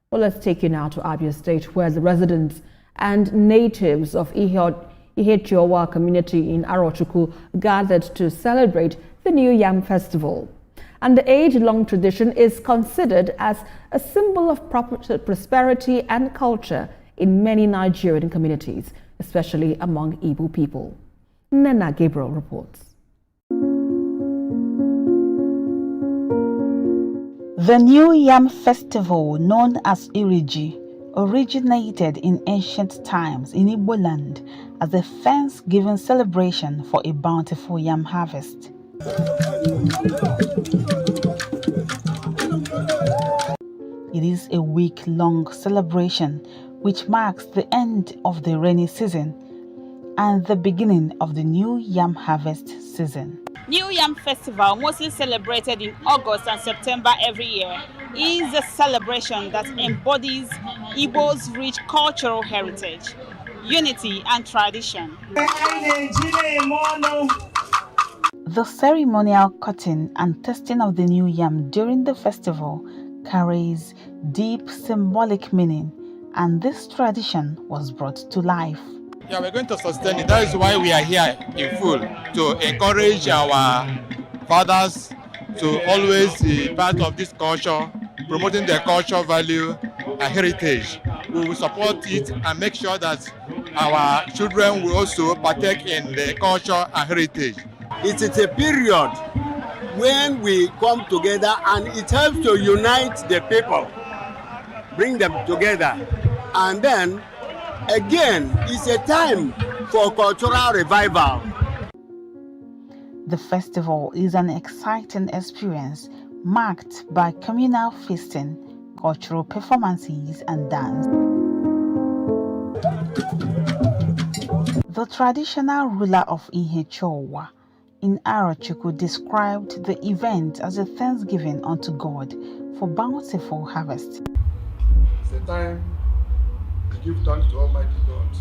Well, let's take you now to Abia State, where the residents and natives of Ihechiowa community in Arochukwu gathered to celebrate the new Yam Festival. And the age-long tradition is considered as a symbol of prosperity and culture in many Nigerian communities, especially among Igbo people. Nena Gabriel reports. The new Yam Festival, known as Iri Ji, originated in ancient times in Igbo land as a Thanksgiving celebration for a bountiful yam harvest. It is a week-long celebration which marks the end of the rainy season and the beginning of the new yam harvest season. New Yam Festival, mostly celebrated in August and September every year, is a celebration that embodies Igbo's rich cultural heritage, unity and tradition. The ceremonial cutting and tasting of the new yam during the festival carries deep symbolic meaning, and this tradition was brought to life. Yeah, we're going to sustain it. That is why we are here in full, to encourage our fathers to always be part of this culture, promoting their cultural value and heritage. We will support it and make sure that our children will also partake in the culture and heritage. It is a period when we come together and it helps to unite the people, bring them together, and then again, it's a time for cultural revival. The festival is an exciting experience marked by communal feasting, cultural performances, and dance. The traditional ruler of Ihechiowa in Arochukwu described the event as a thanksgiving unto God for bountiful harvest. It's a time to give thanks to Almighty God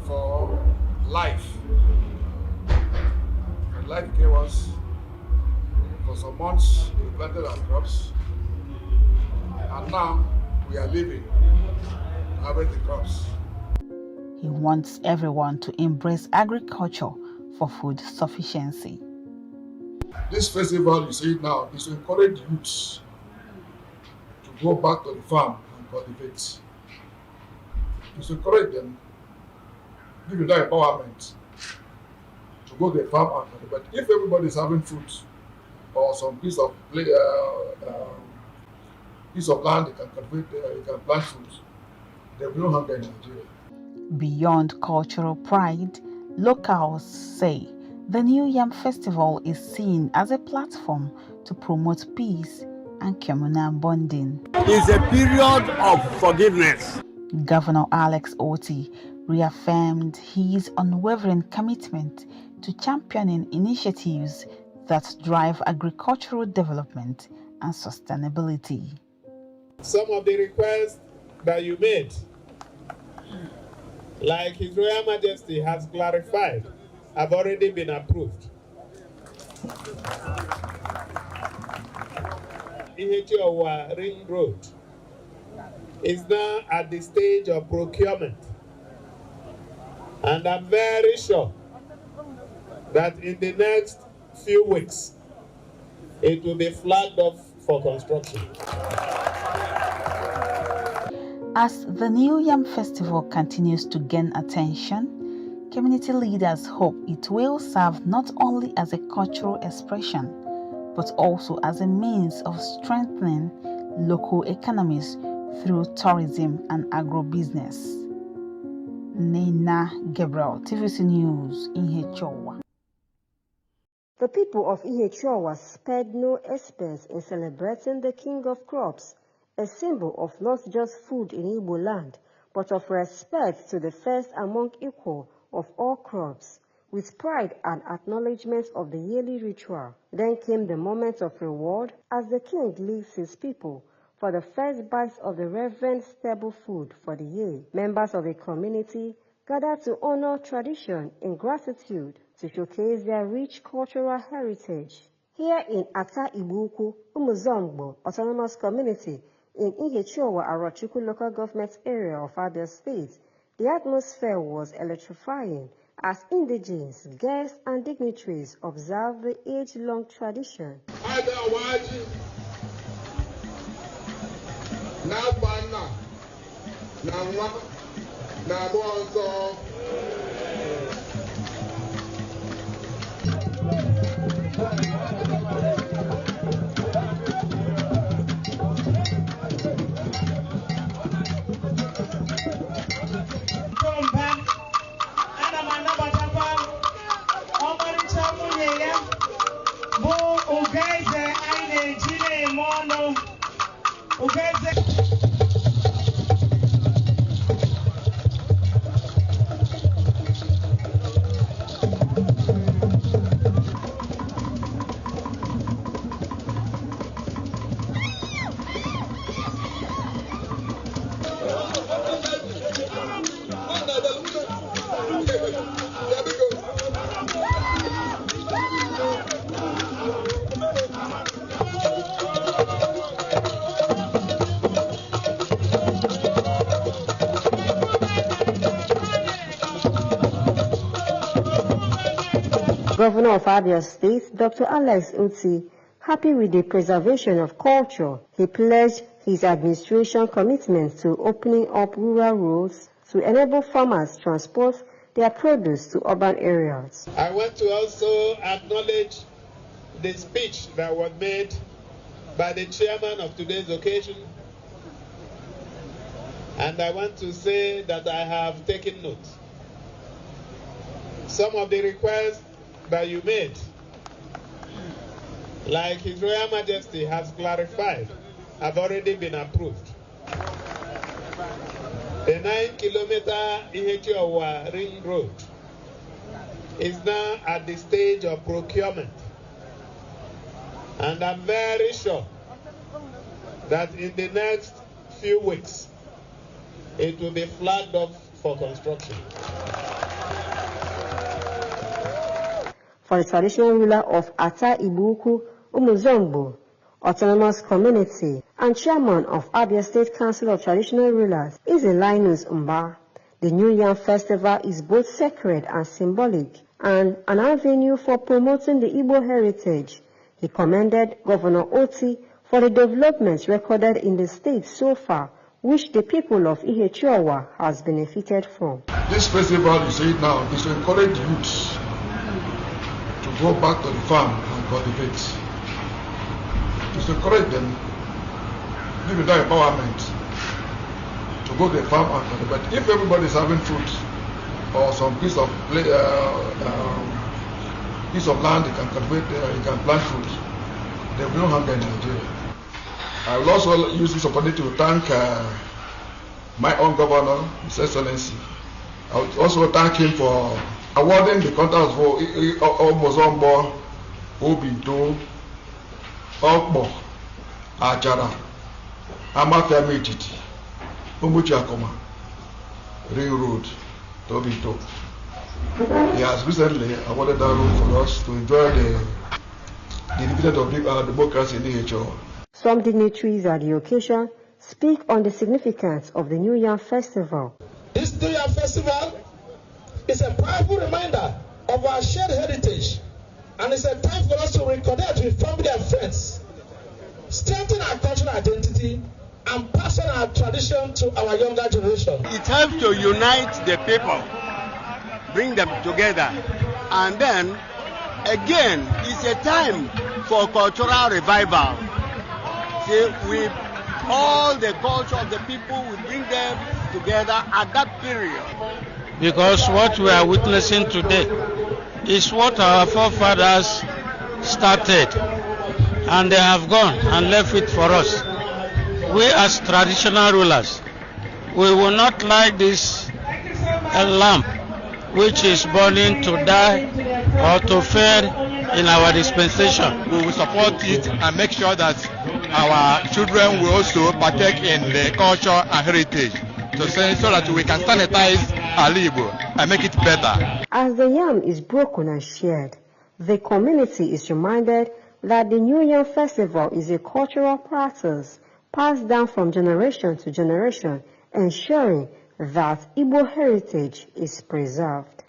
for life. And life gave us, for some months we planted our crops, and now we are living to harvest the crops. He wants everyone to embrace agriculture for food sufficiency. This festival, you see it now, is to encourage youths to go back to the farm and cultivate. It's to encourage them, give them that empowerment to go to the farm and cultivate. If everybody is having food or some piece of land they can cultivate, they can plant food, there will be no hunger in Nigeria. Beyond cultural pride, locals say the New Yam Festival is seen as a platform to promote peace and communal bonding. It's a period of forgiveness. Governor Alex Oti reaffirmed his unwavering commitment to championing initiatives that drive agricultural development and sustainability. Some of the requests that you made, like His Royal Majesty has clarified, have already been approved. Ihechiowa Ring Road is now at the stage of procurement, and I'm very sure that in the next few weeks it will be flagged off for construction. As the New Yam Festival continues to gain attention, community leaders hope it will serve not only as a cultural expression, but also as a means of strengthening local economies through tourism and agribusiness. Nena Gabriel, TVC News, Ihechiowa. The people of Ihechiowa spared no expense in celebrating the King of Crops, a symbol of not just food in Igbo land, but of respect to the first among equal of all crops, with pride and acknowledgement of the yearly ritual. Then came the moment of reward as the king leaves his people for the first bites of the reverend stable food for the year. Members of the community gathered to honor tradition in gratitude to showcase their rich cultural heritage. Here in Ata-Igbo Ukwu, Autonomous Community, In Ihechiowa, Arochukwu local government area of Abia State, the atmosphere was electrifying as indigenes, guests and dignitaries observed the age-long tradition. Governor of Abia State, Dr. Alex Uti, happy with the preservation of culture, he pledged his administration commitment to opening up rural roads to enable farmers transport their produce to urban areas. I want to also acknowledge the speech that was made by the chairman of today's occasion, and I want to say that I have taken note. Some of the requests that you made, like His Royal Majesty has clarified, have already been approved. The 9-kilometer Ihechiowa ring road is now at the stage of procurement, and I'm very sure that in the next few weeks it will be flagged off for construction. For the traditional ruler of Ata-Igbo Ukwu, Umuzombo Autonomous Community and chairman of Abia State Council of Traditional Rulers is Linus Mba. The New Yam Festival is both sacred and symbolic and an avenue for promoting the Igbo heritage. He commended Governor Oti for the developments recorded in the state so far, which the people of Ihechiowa has benefited from. This festival, you see it now, is to encourage youths to go back to the farm and cultivate. Is to encourage them, give them that empowerment to go to the farm and cultivate. If everybody is having fruit or some piece of land they can cultivate, you can plant fruit, there will be no hunger in Nigeria. I will also use this opportunity to thank my own governor, His Excellency. I would also thank him for awarding the contracts for Omozombo, Obinto, Okbo, Ajara, Amafia Mejiti, Umuchakoma, Ring Road, Obinto. He has recently awarded that road for us to enjoy the dividend of democracy in Ihechiowa. Some dignitaries at the occasion speak on the significance of the New Yam Festival. This New Yam Festival is a powerful reminder of our shared heritage, and it's a time for us to reconnect with family and friends, strengthen our cultural identity, and pass on our tradition to our younger generation. It helps to unite the people, bring them together, and then again it's a time for cultural revival. See, with all the culture of the people, we bring them together at that period. Because what we are witnessing today is what our forefathers started, and they have gone and left it for us. We as traditional rulers, we will not like this lamb which is burning to die or to fail in our dispensation. We will support it and make sure that our children will also partake in the culture and heritage so that we can sanitize our Igbo and make it better. As the yam is broken and shared, the community is reminded that the New Yam Festival is a cultural practice passed down from generation to generation, ensuring that Igbo heritage is preserved.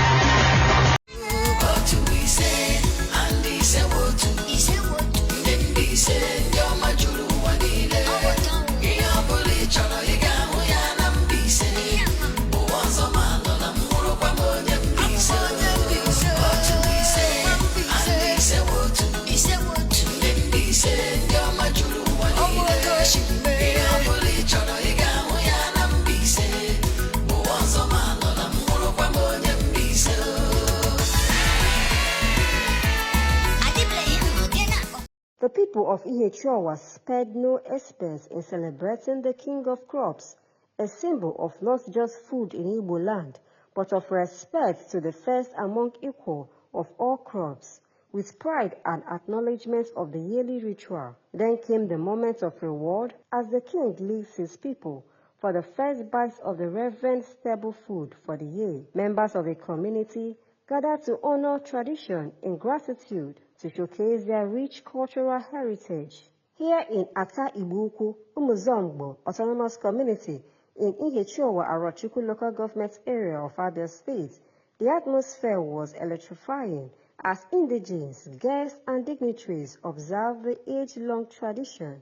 The people of Ihechiowa spared no expense in celebrating the King of Crops, a symbol of not just food in Igbo land, but of respect to the first among equal of all crops. With pride and acknowledgement of the yearly ritual, then came the moment of reward as the king leaves his people for the first bites of the reverend stable food for the year. Members of the community gathered to honor tradition in gratitude to showcase their rich cultural heritage. Here in Ata-Igbo Ukwu, Umuzongbo Autonomous Community in Ihechiowa, Arochukwu local government area of Abia State, the atmosphere was electrifying as indigenes, guests and dignitaries observed the age-long tradition.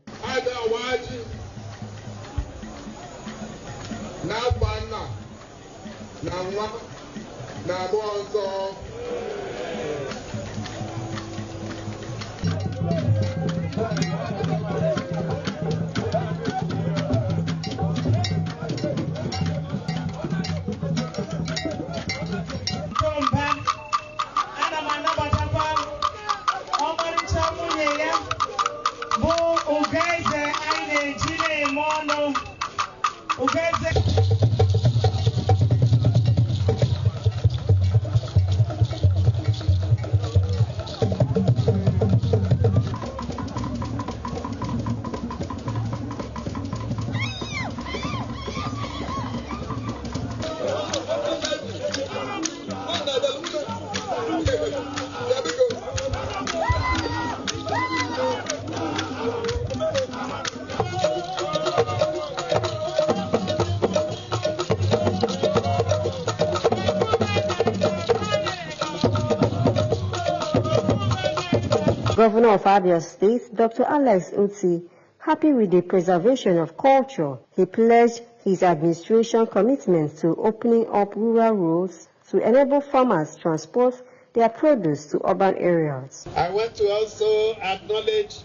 Governor of Abia State, Dr. Alex Uti, happy with the preservation of culture, he pledged his administration commitment to opening up rural roads to enable farmers transport their produce to urban areas. I want to also acknowledge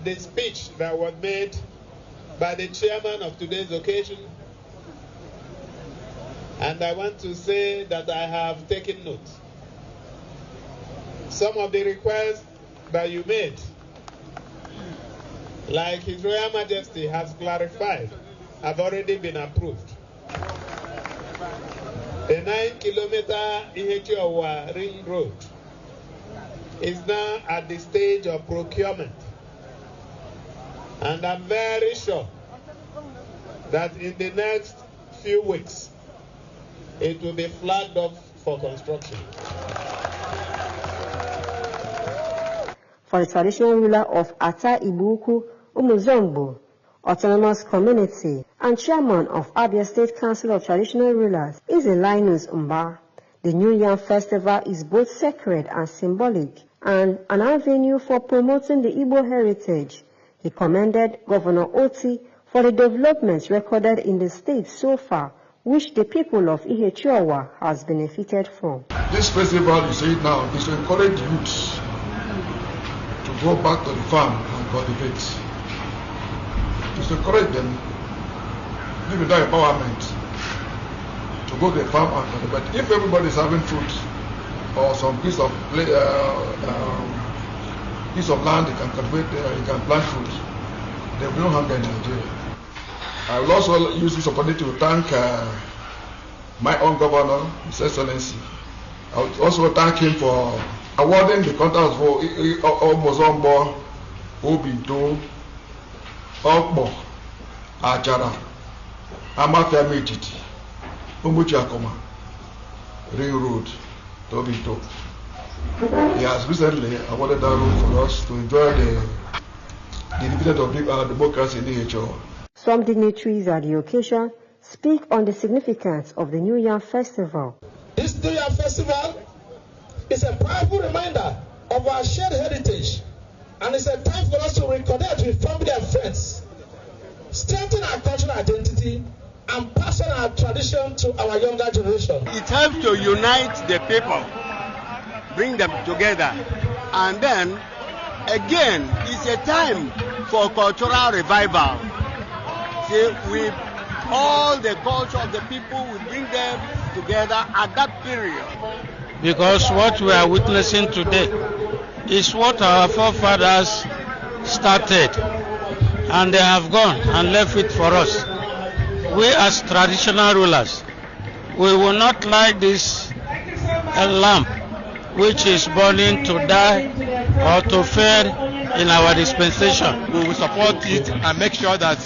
the speech that was made by the chairman of today's occasion, and I want to say that I have taken note. Some of the requests that you made, like His Royal Majesty has clarified, have already been approved. The 9-kilometer Ihechiowa ring road is now at the stage of procurement, and I'm very sure that in the next few weeks it will be flagged off for construction. For the traditional ruler of Ata-Igbo Ukwu, Umuzongbo Autonomous Community and chairman of Abia State Council of Traditional Rulers is Linus Mba. The New Yam Festival is both sacred and symbolic and an avenue for promoting the Igbo heritage. He commended Governor Oti for the developments recorded in the state so far, which the people of Ihechiowa has benefited from. This festival, you see it now, is to encourage youths to go back to the farm and cultivate. Is to encourage them, give them that empowerment to go to the farm and cultivate. If everybody is having fruit or some piece of land they can cultivate, they can plant fruit, there will be no hunger in Nigeria. I will also use this opportunity to thank my own governor, His Excellency. I would also thank him for awarding the contracts for Omozombo, Obido, Okbo, Ajara, Amafia Mejiti, Umuchakoma, Ring Road, Tobito. He has recently awarded that road for us to enjoy the president of democracy in Ihechiowa. Some dignitaries at the occasion speak on the significance of the New Yam Festival. This New Yam Festival is a powerful reminder of our shared heritage, and it's a time for us to reconnect with family and friends, strengthen our cultural identity, and pass on our tradition to our younger generation. It helps to unite the people, bring them together, and then again it's a time for cultural revival. See, with all the culture of the people, we bring them together at that period. Because what we are witnessing today is what our forefathers started, and they have gone and left it for us. We as traditional rulers, we will not like this lamp which is burning to die or to fail in our dispensation. We will support it and make sure that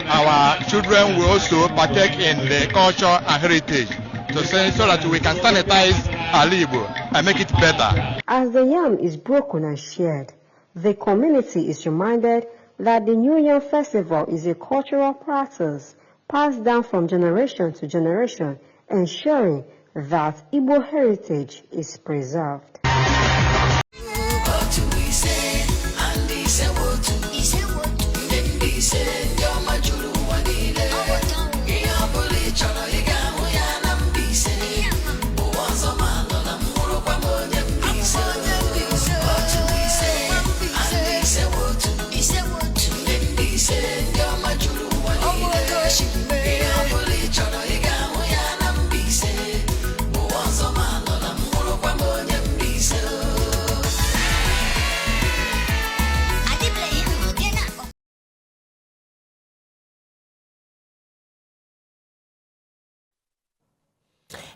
our children will also partake in the culture and heritage so that we can sanitize Ata-Igbo and make it better. As the yam is broken and shared, the community is reminded that the New Yam Festival is a cultural practice passed down from generation to generation, ensuring that Igbo heritage is preserved.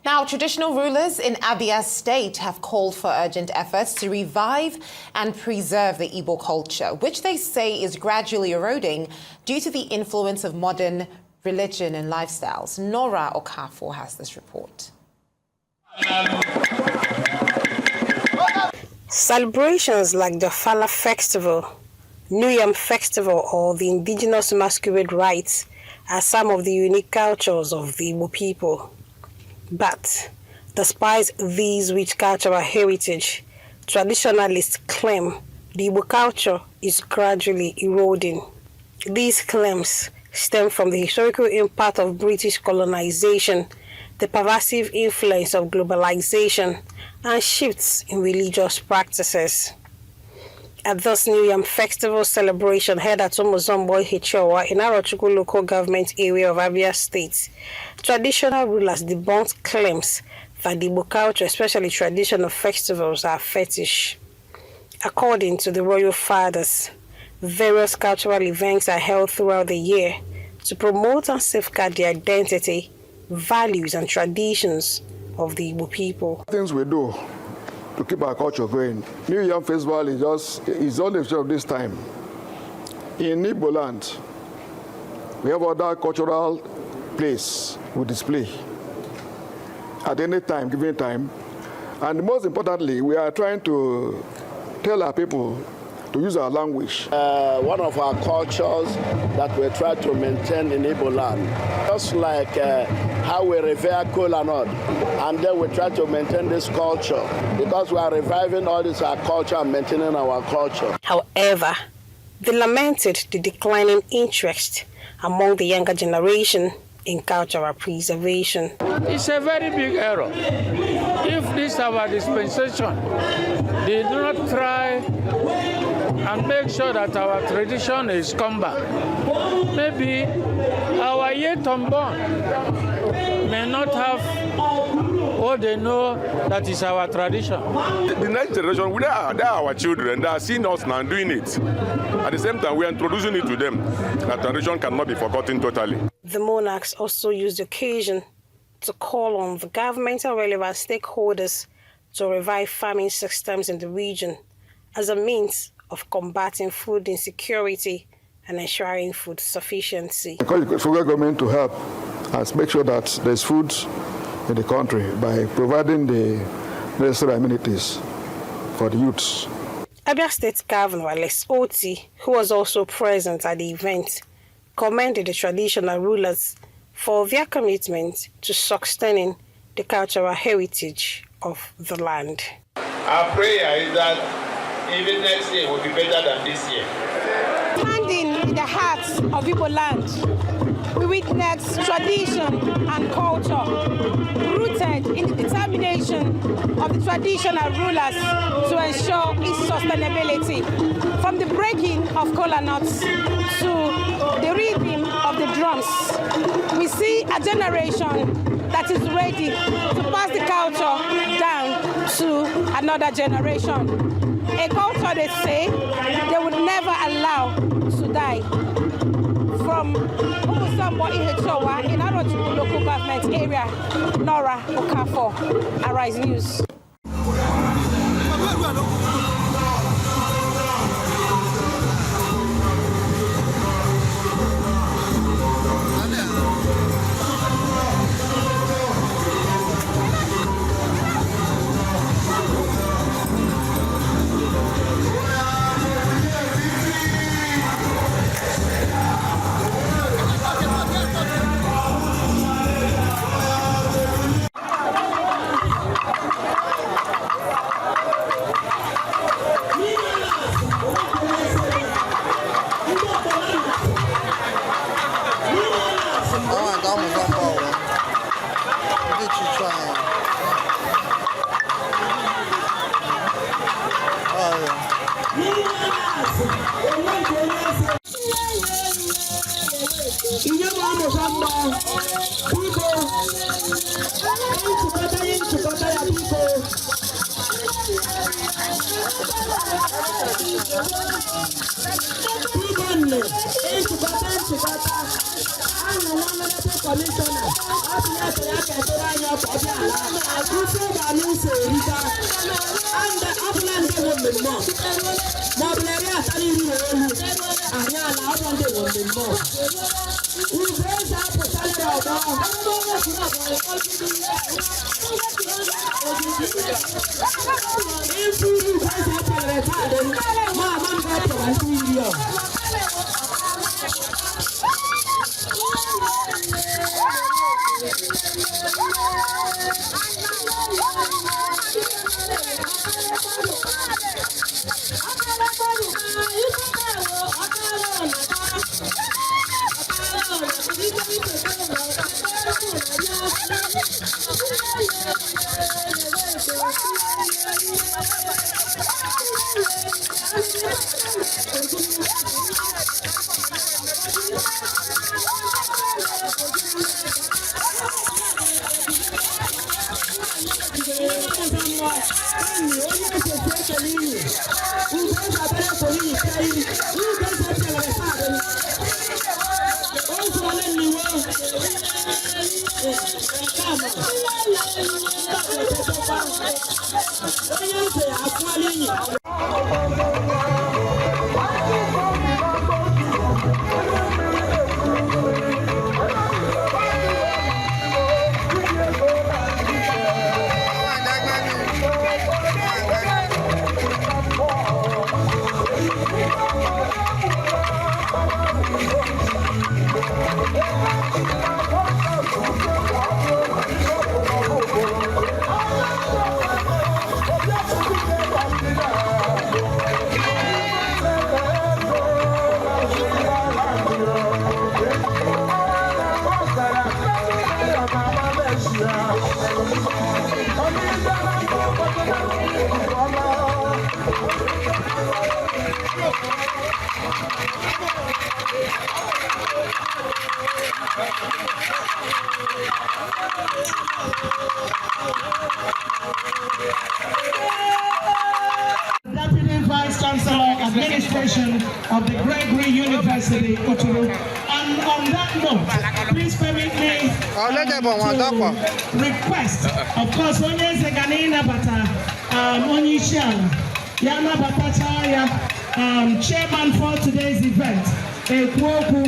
Now, traditional rulers in Abia state have called for urgent efforts to revive and preserve the Igbo culture, which they say is gradually eroding due to the influence of modern religion and lifestyles. Nora Okafor has this report. Celebrations like the Fala Festival, New Yam Festival, or the indigenous masquerade rites are some of the unique cultures of the Igbo people. But despite these rich cultural heritage, traditionalists claim the Igbo culture is gradually eroding. These claims stem from the historical impact of British colonization, the pervasive influence of globalization, and shifts in religious practices. At this New Yam Festival celebration held at Ihechiowa in Arochukwu local government area of Abia State, traditional rulers debunked claims that the Igbo culture, especially traditional festivals, are fetish. According to the royal fathers, various cultural events are held throughout the year to promote and safeguard the identity, values, and traditions of the Igbo people. Things we do to keep our culture going. New Yam Festival is on the show of this time. In Igbo land, we have other cultural place we display at any time, given time. And most importantly, we are trying to tell our people to use our language. One of our cultures that we try to maintain in Igbo land, just like how we revere kola nut, and then we try to maintain this culture because we are reviving all this our culture and maintaining our culture. However, they lamented the declining interest among the younger generation in cultural preservation. It's a very big error. If this is our dispensation, they do not try and make sure that our tradition is come back. Maybe our yet unborn may not have what they know that is our tradition. The next generation, they are our children. They are seeing us now doing it. At the same time, we are introducing it to them. That tradition cannot be forgotten totally. The monarchs also used the occasion to call on the government and relevant stakeholders to revive farming systems in the region as a means of combating food insecurity and ensuring food sufficiency. I encourage the federal government to help us make sure that there's food in the country by providing the necessary amenities for the youths. Abia State Governor Alex Oti, who was also present at the event, commended the traditional rulers for their commitment to sustaining the cultural heritage of the land. Our prayer is that even next year will be better than this year. Standing in the heart of Igbo land, we witness tradition and culture rooted in the determination of the traditional rulers to ensure its sustainability. From the breaking of kola nuts to the rhythm of the drums, we see a generation that is ready to pass the culture down to another generation. A culture, they say, they would never allow to die. From Ihechiowa in Arochukwu local government area, Nora Okafor, Arise News. Deputy Vice Chancellor Administration of the Gregory University, Oturu. And on that note, please permit me to request, of course, onye Zeganina Bata, Onyishan, Yana Batachaya, chairman for today's event, Ekwoku,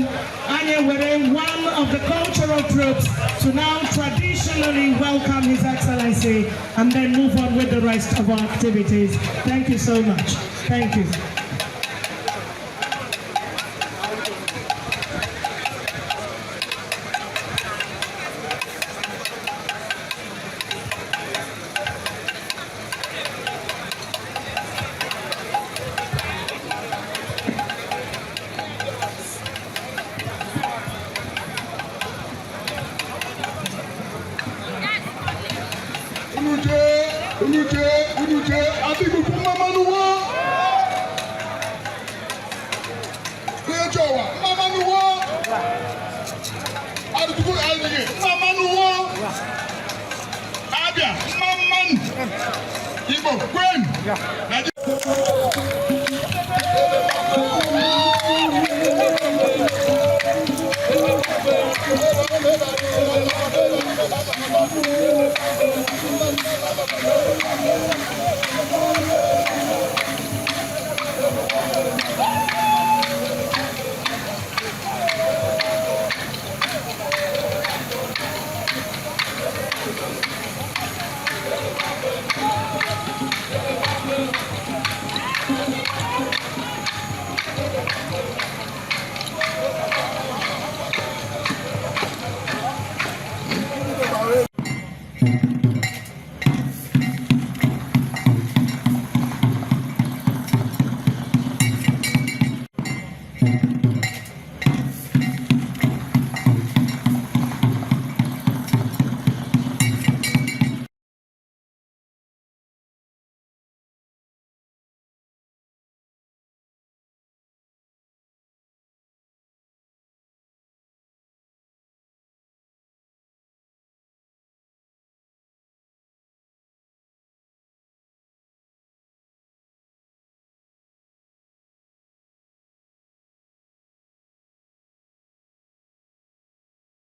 Anye, one of the cultural troops, to now traditionally welcome His Excellency and then move on with the rest of our activities. Thank you so much. Thank you. Unuje, Ata-Igbo Ukwu mama nuwo. Ihechiowa mama nuwo. Arochukwu mama nuwo. Abia mama. Igbo Kwen.